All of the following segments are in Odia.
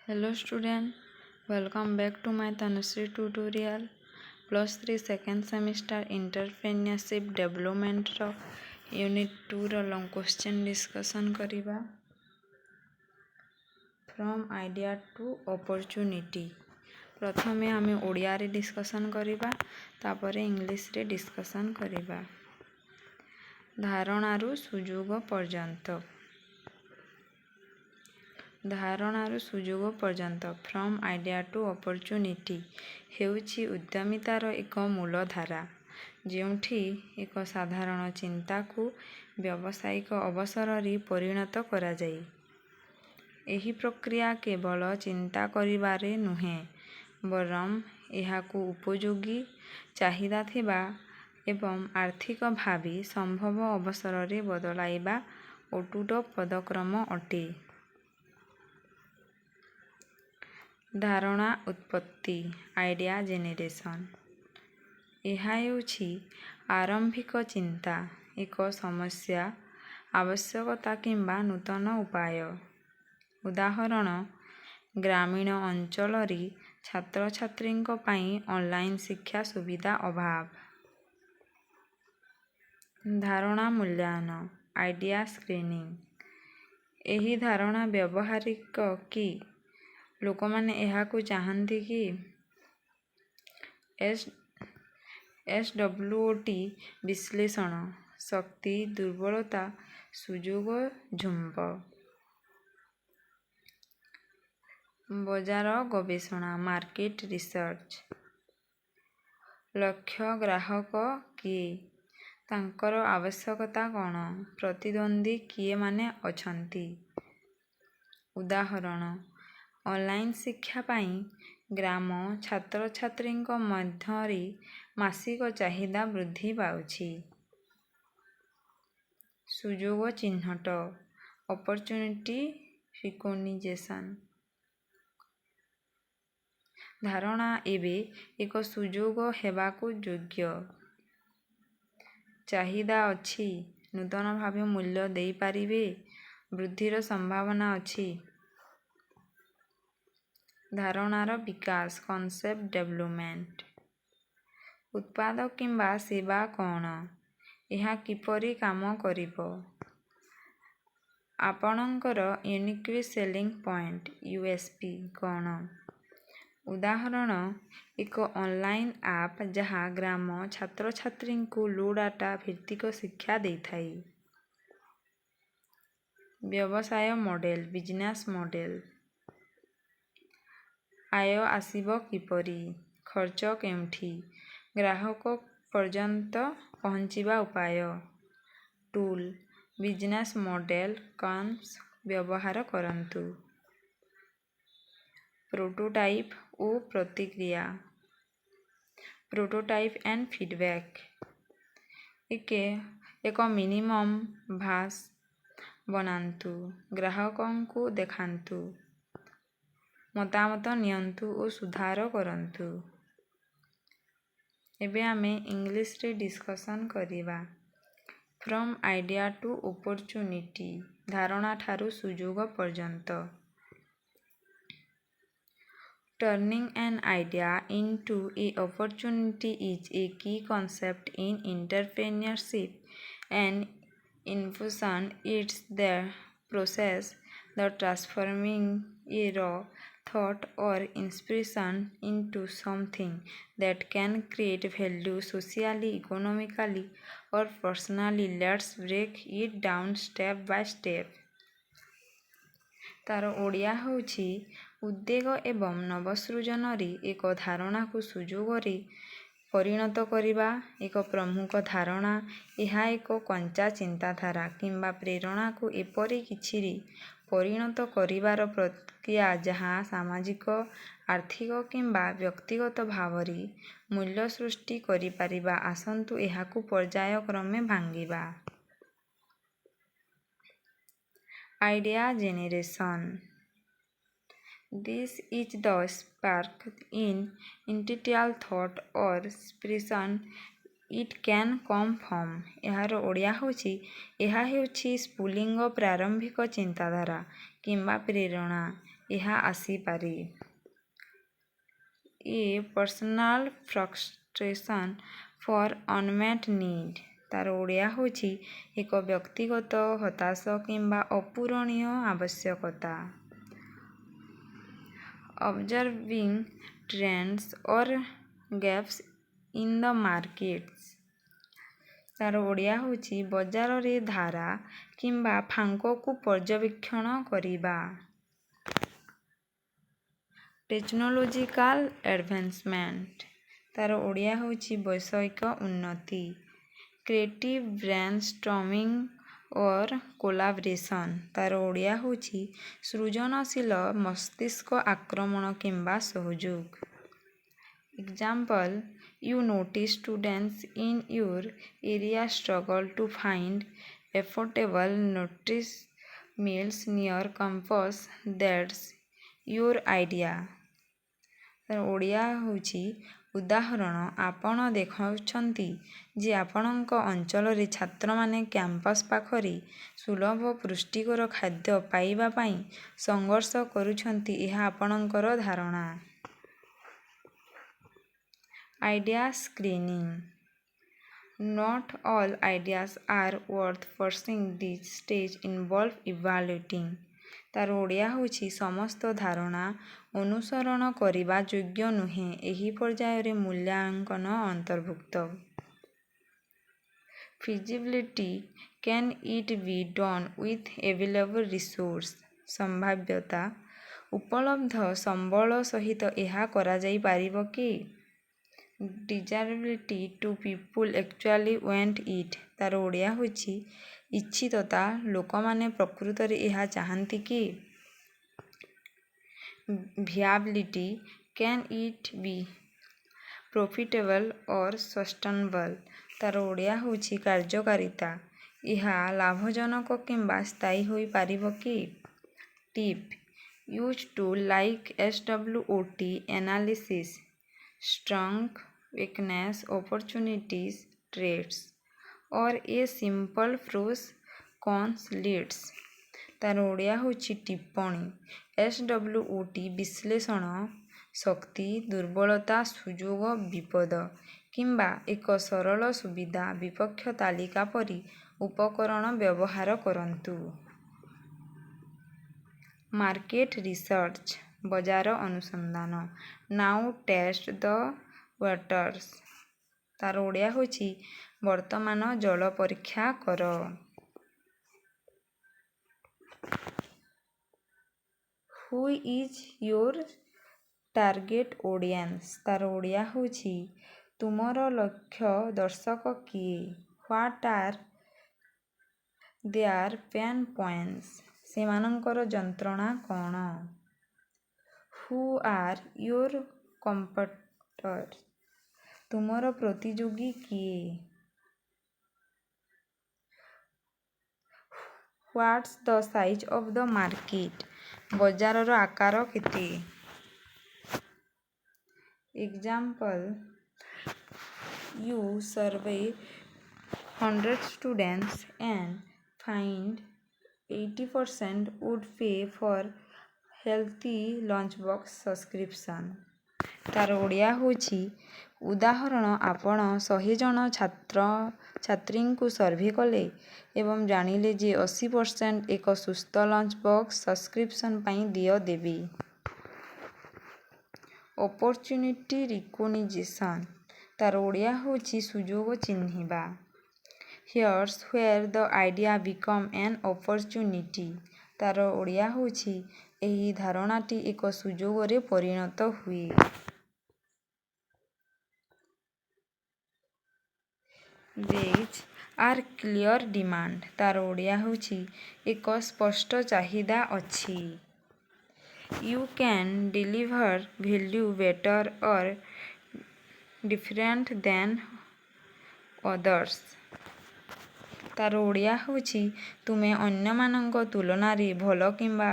Hello student, welcome back to my Tanushree tutorial. +3 second semester Entrepreneurship Development Unit 2 ର long question discussion କରିବା. From idea to opportunity. ପ୍ରଥମେ ଆମେ ଓଡ଼ିଆରେ discussion କରିବା, ତାପରେ ଇଂଲିଶରେ discussion କରିବା. ଧାରଣାରୁ ସୁଯୋଗ ପର୍ଯ୍ୟନ୍ତ. ଧାରଣାରୁ ସୁଯୋଗ ପର୍ଯ୍ୟନ୍ତ ଫ୍ରମ୍ ଆଇଡ଼ିଆ ଟୁ ଅପରଚ୍ୟୁନିଟି ହେଉଛି ଉଦ୍ୟମିତାର ଏକ ମୂଳଧାରା, ଯେଉଁଠି ଏକ ସାଧାରଣ ଚିନ୍ତାକୁ ବ୍ୟବସାୟିକ ଅବସରରେ ପରିଣତ କରାଯାଏ। ଏହି ପ୍ରକ୍ରିୟା କେବଳ ଚିନ୍ତା କରିବାରେ ନୁହେଁ, ବରଂ ଏହାକୁ ଉପଯୋଗୀ, ଚାହିଦା ଥିବା ଏବଂ ଆର୍ଥିକ ଭାବେ ସମ୍ଭବ ଅବସରରେ ବଦଳାଇବା ଅଟୁଟ ପଦକ୍ରମ ଅଟେ। ଧାରଣା ଉତ୍ପତ୍ତି ଆଇଡ଼ିଆ ଜେନେରେସନ୍। ଏହା ହେଉଛି ଆରମ୍ଭିକ ଚିନ୍ତା, ଏକ ସମସ୍ୟା, ଆବଶ୍ୟକତା କିମ୍ବା ନୂତନ ଉପାୟ। ଉଦାହରଣ, ଗ୍ରାମୀଣ ଅଞ୍ଚଳରେ ଛାତ୍ରଛାତ୍ରୀଙ୍କ ପାଇଁ ଅନଲାଇନ୍ ଶିକ୍ଷା ସୁବିଧା ଅଭାବ। ଧାରଣା ମୂଲ୍ୟାୟନ ଆଇଡ଼ିଆ ସ୍କ୍ରିନିଂ। ଏହି ଧାରଣା ବ୍ୟବହାରିକ କି? ଲୋକମାନେ ଏହାକୁ ଚାହାନ୍ତି କି? SWOT ବିଶ୍ଳେଷଣ ଶକ୍ତି, ଦୁର୍ବଳତା, ସୁଯୋଗ, ଝୁମ୍ପ। ବଜାର ଗବେଷଣା ମାର୍କେଟ ରିସର୍ଚ୍ଚ। ଲକ୍ଷ୍ୟ ଗ୍ରାହକ କିଏ? ତାଙ୍କର ଆବଶ୍ୟକତା କ'ଣ? ପ୍ରତିଦ୍ୱନ୍ଦ୍ୱୀ କିଏମାନେ ଅଛନ୍ତି? ଉଦାହରଣ, ଅନଲାଇନ୍ ଶିକ୍ଷା ପାଇଁ ଗ୍ରାମ ଛାତ୍ରଛାତ୍ରୀଙ୍କ ମଧ୍ୟରେ ମାସିକ ଚାହିଦା ବୃଦ୍ଧି ପାଉଛି। ସୁଯୋଗ ଚିହ୍ନଟ ଅପରଚ୍ୟୁନିଟି ରିକଗ୍ନିସନ୍। ଧାରଣା ଏବେ ଏକ ସୁଯୋଗ ହେବାକୁ ଯୋଗ୍ୟ। ଚାହିଦା ଅଛି, ନୂତନ ଭାବେ ମୂଲ୍ୟ ଦେଇପାରିବେ, ବୃଦ୍ଧିର ସମ୍ଭାବନା ଅଛି। ଧାରଣାର ବିକାଶ କନସେପ୍ଟ ଡେଭଲପମେଣ୍ଟ। ଉତ୍ପାଦ କିମ୍ବା ସେବା କ'ଣ? ଏହା କିପରି କାମ କରିବ? ଆପଣଙ୍କର ୟୁନିକ୍ ସେଲିଂ ପଏଣ୍ଟ USP କ'ଣ? ଉଦାହରଣ, ଏକ ଅନଲାଇନ୍ ଆପ୍ ଯାହା ଗ୍ରାମ ଛାତ୍ରଛାତ୍ରୀଙ୍କୁ ଲୋ ଡାଟା ଭିତ୍ତିକ ଶିକ୍ଷା ଦେଇଥାଏ। ବ୍ୟବସାୟ ମଡେଲ ବିଜନେସ୍ ମଡେଲ। ଆୟ ଆସିବ କିପରି? ଖର୍ଚ୍ଚ କେଉଁଠି? ଗ୍ରାହକ ପର୍ଯ୍ୟନ୍ତ ପହଞ୍ଚିବା ଉପାୟ। ଟୁଲ୍ ବିଜନେସ୍ ମଡେଲ କନ୍ସ ବ୍ୟବହାର କରନ୍ତୁ। ପ୍ରୋଟୋଟାଇପ୍ ଓ ପ୍ରତିକ୍ରିୟା। Prototype and feedback. ଏକ ମିନିମମ୍ ଭାସ୍ ବନାନ୍ତୁ, ଗ୍ରାହକଙ୍କୁ ଦେଖାନ୍ତୁ, ମତାମତ ନିଅନ୍ତୁ ଓ ସୁଧାର କରନ୍ତୁ। ଏବେ ଆମେ ଇଂଲିଶରେ ଡିସ୍କସନ୍ କରିବା। ଫ୍ରମ୍ ଆଇଡ଼ିଆ ଟୁ ଅପରଚ୍ୟୁନିଟି ଧାରଣାଠାରୁ ସୁଯୋଗ ପର୍ଯ୍ୟନ୍ତ। Turning an idea into an opportunity is a key concept in entrepreneurship and innovation. It's the process of transforming a raw thought or inspiration into something that can create value socially, economically, or personally. Let's break it down step by step. ତାର ଓଡ଼ିଆ ହେଉଛି ଉଦ୍ବେଗ ଏବଂ ନବସୃଜନରେ ଏକ ଧାରଣାକୁ ସୁଯୋଗରେ ପରିଣତ କରିବା। ଏକ ପ୍ରମୁଖ ଧାରଣା ଏହା ଏକ କଞ୍ଚା ଚିନ୍ତାଧାରା କିମ୍ବା ପ୍ରେରଣାକୁ ଏପରି କିଛିରେ ପରିଣତ କରିବାର ପ୍ରକ୍ରିୟା ଯାହା ସାମାଜିକ, ଆର୍ଥିକ କିମ୍ବା ବ୍ୟକ୍ତିଗତ ଭାବରେ ମୂଲ୍ୟ ସୃଷ୍ଟି କରିପାରିବ। ଆସନ୍ତୁ ଏହାକୁ ପର୍ଯ୍ୟାୟକ୍ରମେ ଭାଙ୍ଗିବା। Idea generation. This is the spark in initial thought or inspiration. It can come from. ଏହାର ଓଡ଼ିଆ ହେଉଛି ଏହା ହେଉଛି ସ୍ଫୁଲିଙ୍ଗ ପ୍ରାରମ୍ଭିକ ଚିନ୍ତାଧାରା କିମ୍ବା ପ୍ରେରଣା। ଏହା ଆସିପାରେ। A personal frustration for unmet need. ତାର ଓଡ଼ିଆ ହେଉଛି ଏକ ବ୍ୟକ୍ତିଗତ ହତାଶ କିମ୍ବା ଅପୂରଣୀୟ ଆବଶ୍ୟକତା। Observing trends or gaps in the markets. ତାର ଓଡ଼ିଆ ହେଉଛି ବଜାରରେ ଧାରା କିମ୍ବା ଫାଙ୍କକୁ ପର୍ଯ୍ୟବେକ୍ଷଣ କରିବା। Technological advancement. ତାର ଓଡ଼ିଆ ହେଉଛି ବୈଷୟିକ ଉନ୍ନତି। Creative brainstorming or collaboration. ତାର ଓଡ଼ିଆ ହେଉଛି ସୃଜନଶୀଳ ମସ୍ତିଷ୍କ ଆକ୍ରମଣ କିମ୍ବା ସହଯୋଗ। Example, you notice students in your area struggle to find affordable nutritious meals near campus. That's your idea। Odia ହେଉଛି ଉଦାହରଣ, ଆପଣ ଦେଖୁଛନ୍ତି ଯେ ଆପଣଙ୍କ ଅଞ୍ଚଳରେ ଛାତ୍ରମାନେ କ୍ୟାମ୍ପସ୍ ପାଖରେ ସୁଲଭ ପୁଷ୍ଟିକର ଖାଦ୍ୟ ପାଇବା ପାଇଁ ସଂଘର୍ଷ କରୁଛନ୍ତି, ଏହା ଆପଣଙ୍କର ଧାରଣା। Idea screening. Not all ideas are worth pursuing. This stage involves evaluating। ତାର ଓଡ଼ିଆ ହେଉଛି ସମସ୍ତ ଧାରଣା ଅନୁସରଣ କରିବା ଯୋଗ୍ୟ ନୁହେଁ, ଏହି ପର୍ଯ୍ୟାୟରେ ମୂଲ୍ୟାଙ୍କନ ଅନ୍ତର୍ଭୁକ୍ତ। Feasibility, can it be done with available resources? ସମ୍ଭାବ୍ୟତା, ଉପଲବ୍ଧ ସମ୍ବଳ ସହିତ ଏହା କରାଯାଇପାରିବ କି? Desirability, do people actually want it? ତାର ଓଡ଼ିଆ ହେଉଛି ଇଚ୍ଛିତତା, ଲୋକମାନେ ପ୍ରକୃତରେ ଏହା ଚାହାନ୍ତି କି? Viability, can it be profitable or sustainable? ତାର ଓଡ଼ିଆ ହେଉଛି କାର୍ଯ୍ୟକାରିତା, ଏହା ଲାଭଜନକ କିମ୍ବା ସ୍ଥାୟୀ ହୋଇପାରିବ କି? Tip, use tools like SWOT analysis, strengths, weaknesses, opportunities, threats, or a simple pros cons list। ତାର ଓଡ଼ିଆ ହେଉଛି ଟିପ୍ପଣୀ, SWOT ବିଶ୍ଳେଷଣ, ଶକ୍ତି, ଦୁର୍ବଳତା, ସୁଯୋଗ, ବିପଦ, କିମ୍ବା ଏକ ସରଳ ସୁବିଧା ବିପକ୍ଷ ତାଲିକା ପରି ଉପକରଣ ବ୍ୟବହାର କରନ୍ତୁ। ମାର୍କେଟ ରିସର୍ଚ୍ଚ, ବଜାର ଅନୁସନ୍ଧାନ। Now test the waters. ତାର ଓଡ଼ିଆ ହେଉଛି ବର୍ତ୍ତମାନ ଜଳ ପରୀକ୍ଷା କର। Who is your target audience? ତାର ଓଡ଼ିଆ ହେଉଛି ତୁମର ଲକ୍ଷ୍ୟ ଦର୍ଶକ କିଏ? What are their pain points? ସେମାନଙ୍କର ଯନ୍ତ୍ରଣା କ'ଣ? Who are your competitors? ତୁମର ପ୍ରତିଯୋଗୀ କିଏ? What's the size of the market? ବଜାରର ଆକାର କେତେ? Example, you survey 100 students and find 80% would pay for healthy lunchbox subscription। ତାର ଓଡ଼ିଆ ହେଉଛି ଉଦାହରଣ, ଆପଣ 100 ଜଣ ଛାତ୍ରଛାତ୍ରୀଙ୍କୁ ସର୍ଭେ କଲେ ଏବଂ ଜାଣିଲେ ଯେ 80% ଏକ ସୁସ୍ଥ ଲଞ୍ଚ ବକ୍ସ ସବସ୍କ୍ରିପସନ୍ ପାଇଁ ଦେୟ ଦେବେ। Opportunity recognition. ତାର ଓଡ଼ିଆ ହେଉଛି ସୁଯୋଗ ଚିହ୍ନିବା। Here's where the idea becomes an opportunity। ତାର ଓଡ଼ିଆ ହେଉଛି ଏହି ଧାରଣାଟି ଏକ ସୁଯୋଗରେ ପରିଣତ ହୁଏ। There are clear demand। ତାର ଓଡ଼ିଆ ହେଉଛି ଏକ ସ୍ପଷ୍ଟ ଚାହିଦା ଅଛି। You can deliver value better or different than others। ତାର ଓଡ଼ିଆ ହେଉଛି ତୁମେ ଅନ୍ୟମାନଙ୍କ ତୁଳନାରେ ଭଲ କିମ୍ବା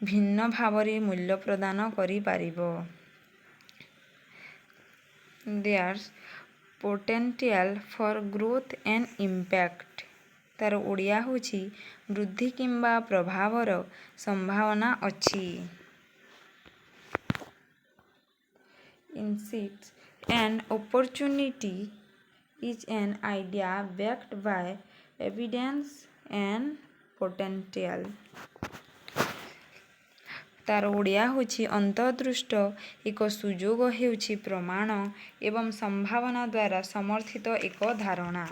ଭିନ୍ନ ଭାବରେ ମୂଲ୍ୟ ପ୍ରଦାନ କରିପାରିବ। There's potential for growth and impact। ତାର ଓଡ଼ିଆ ହେଉଛି ବୃଦ୍ଧି କିମ୍ବା ପ୍ରଭାବର ସମ୍ଭାବନା ଅଛି। entrepreneurship and opportunity is an idea backed by evidence and potential. ତାର ଓଡ଼ିଆ ହେଉଛି ଅନ୍ତର୍ଦୃଷ୍ଟ ଏକ ସୁଯୋଗ ହେଉଛି ପ୍ରମାଣ ଏବଂ ସମ୍ଭାବନା ଦ୍ୱାରା ସମର୍ଥିତ ଏକ ଧାରଣା।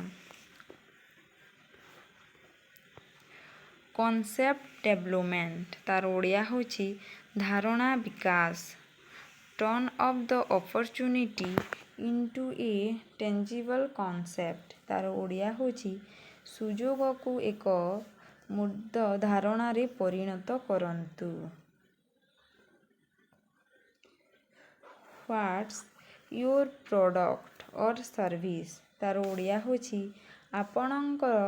କନସେପ୍ଟ ଡେଭଲପମେଣ୍ଟ ତାର ଓଡ଼ିଆ ହେଉଛି ଧାରଣା ବିକାଶ। Turn of the opportunity into a tangible concept ତାର ଓଡ଼ିଆ ହେଉଛି ସୁଯୋଗକୁ ଏକ ମୂର୍ତ୍ତ ଧାରଣାରେ ପରିଣତ କରନ୍ତୁ। What's your product or service ତାର ଓଡ଼ିଆ ହେଉଛି ଆପଣଙ୍କର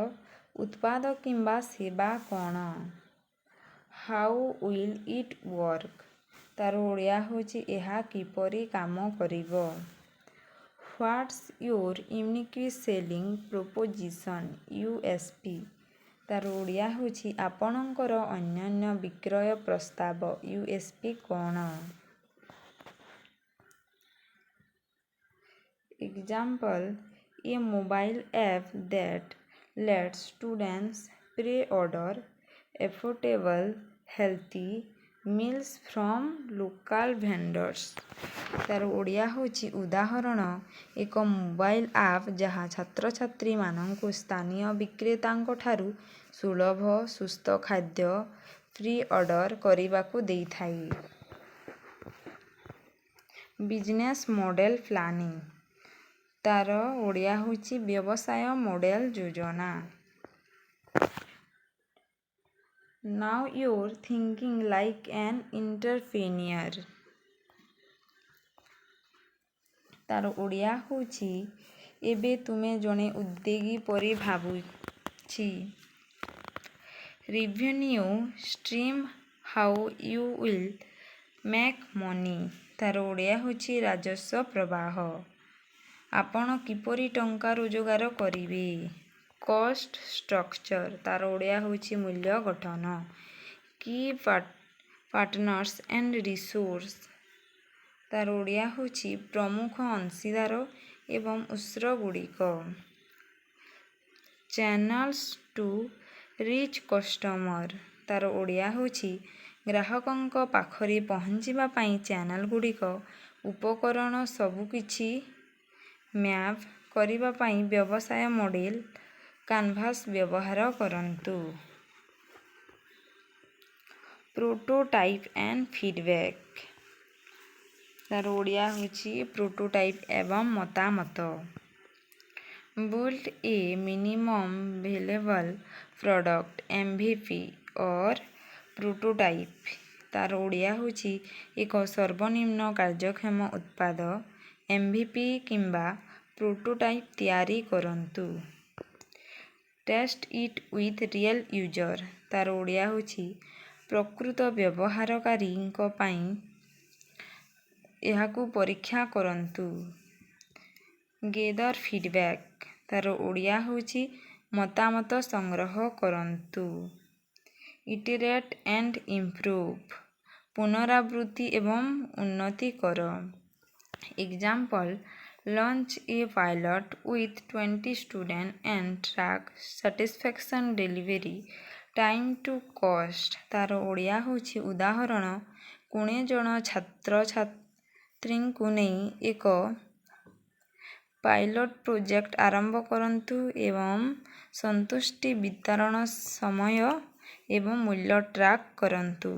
ଉତ୍ପାଦ କିମ୍ବା ସେବା କ'ଣ? ହାଉ ୱିଲ୍ ଇଟ୍ ୱାର୍କ ତାର ଓଡ଼ିଆ ହେଉଛି ଏହା କିପରି କାମ କରିବ? What's your unique selling proposition USP ତାର ଓଡ଼ିଆ ହେଉଛି ଆପଣଙ୍କର ଅନନ୍ୟ ବିକ୍ରୟ ପ୍ରସ୍ତାବ USP କ'ଣ? Example, a mobile app that lets students pre-order affordable, healthy meals from local vendors ତାର ଓଡ଼ିଆ ହେଉଛି ଉଦାହରଣ ଏକ ମୋବାଇଲ ଆପ୍ ଯାହା ଛାତ୍ରଛାତ୍ରୀମାନଙ୍କୁ ସ୍ଥାନୀୟ ବିକ୍ରେତାଙ୍କଠାରୁ ସୁଲଭ ସୁସ୍ଥ ଖାଦ୍ୟ ପ୍ରି ଅର୍ଡର କରିବାକୁ ଦେଇଥାଏ। ବିଜନେସ୍ ମଡେଲ ପ୍ଲାନିଂ ତାର ଓଡ଼ିଆ ହେଉଛି ବ୍ୟବସାୟ ମଡେଲ ଯୋଜନା। ନାଉ ୟୁର୍ ଥିଙ୍କିଂ ଲାଇକ୍ ଆନ୍ ଏଣ୍ଟରପ୍ରେନିୟର ତାର ଓଡ଼ିଆ ହେଉଛି ଏବେ ତୁମେ ଜଣେ ଉଦ୍ୟୋଗୀ ପରି ଭାବୁଛି। Revenue stream how you will make money ତାର ଓଡ଼ିଆ ହେଉଛି ରାଜସ୍ୱ ପ୍ରବାହ ଆପଣ କିପରି ଟଙ୍କା ରୋଜଗାର କରିବେ। କଷ୍ଟ ଷ୍ଟ୍ରକ୍ଚର ତାର ଓଡ଼ିଆ ହେଉଛି ମୂଲ୍ୟ ଗଠନ। କି ପାର୍ଟନର୍ସ ଆଣ୍ଡ ରିସୋର୍ସ ତାର ଓଡ଼ିଆ ହେଉଛି ପ୍ରମୁଖ ଅଂଶୀଦାର ଏବଂ ଉତ୍ସଗୁଡ଼ିକ। ଚ୍ୟାନେଲ୍ସ ଟୁ ରିଚ୍ କଷ୍ଟମର ତାର ଓଡ଼ିଆ ହେଉଛି ଗ୍ରାହକଙ୍କ ପାଖରେ ପହଞ୍ଚିବା ପାଇଁ ଚ୍ୟାନେଲଗୁଡ଼ିକ ଉପକରଣ ସବୁକିଛି ମ୍ୟାପ୍ କରିବା ପାଇଁ ବ୍ୟବସାୟ ମଡେଲ କାନଭାସ ବ୍ୟବହାର କରନ୍ତୁ। ପ୍ରୋଟୋଟାଇପ୍ ଆଣ୍ଡ ଫିଡବ୍ୟାକ୍ ତାର ଓଡ଼ିଆ ହେଉଛି ପ୍ରୋଟୋଟାଇପ୍ ଏବଂ ମତାମତ। ବିଲ୍ଡ ଏ ମିନିମମ୍ ଭେଲେବଲ୍ ପ୍ରଡ଼କ୍ଟ MVP ଅର୍ ପ୍ରୋଟୋଟାଇପ୍ ତାର ଓଡ଼ିଆ ହେଉଛି ଏକ ସର୍ବନିମ୍ନ କାର୍ଯ୍ୟକ୍ଷମ ଉତ୍ପାଦ MVP କିମ୍ବା ପ୍ରୋଟୋଟାଇପ୍ ତିଆରି କରନ୍ତୁ। Test it with real user ତାର ଓଡ଼ିଆ ହେଉଛି ପ୍ରକୃତ ବ୍ୟବହାରକାରୀଙ୍କ ପାଇଁ ଏହାକୁ ପରୀକ୍ଷା କରନ୍ତୁ। ଗେଦର ଫିଡବ୍ୟାକ୍ ତାର ଓଡ଼ିଆ ହେଉଛି ମତାମତ ସଂଗ୍ରହ କରନ୍ତୁ। ଇଟରେଟ୍ ଆଣ୍ଡ ଇମ୍ପ୍ରୁଭ୍ ପୁନରାବୃତ୍ତି ଏବଂ ଉନ୍ନତି କର। Example, launch a pilot with 20 student and track satisfaction delivery time to cost ତାର ଓଡ଼ିଆ ହେଉଛି ଉଦାହରଣ 20 ଜଣ ଛାତ୍ରଛାତ୍ରୀଙ୍କୁ ନେଇ ଏକ ପାଇଲଟ୍ ପ୍ରୋଜେକ୍ଟ ଆରମ୍ଭ କରନ୍ତୁ ଏବଂ ସନ୍ତୁଷ୍ଟି ବିତରଣ ସମୟ ଏବଂ ମୂଲ୍ୟ ଟ୍ରାକ୍ କରନ୍ତୁ।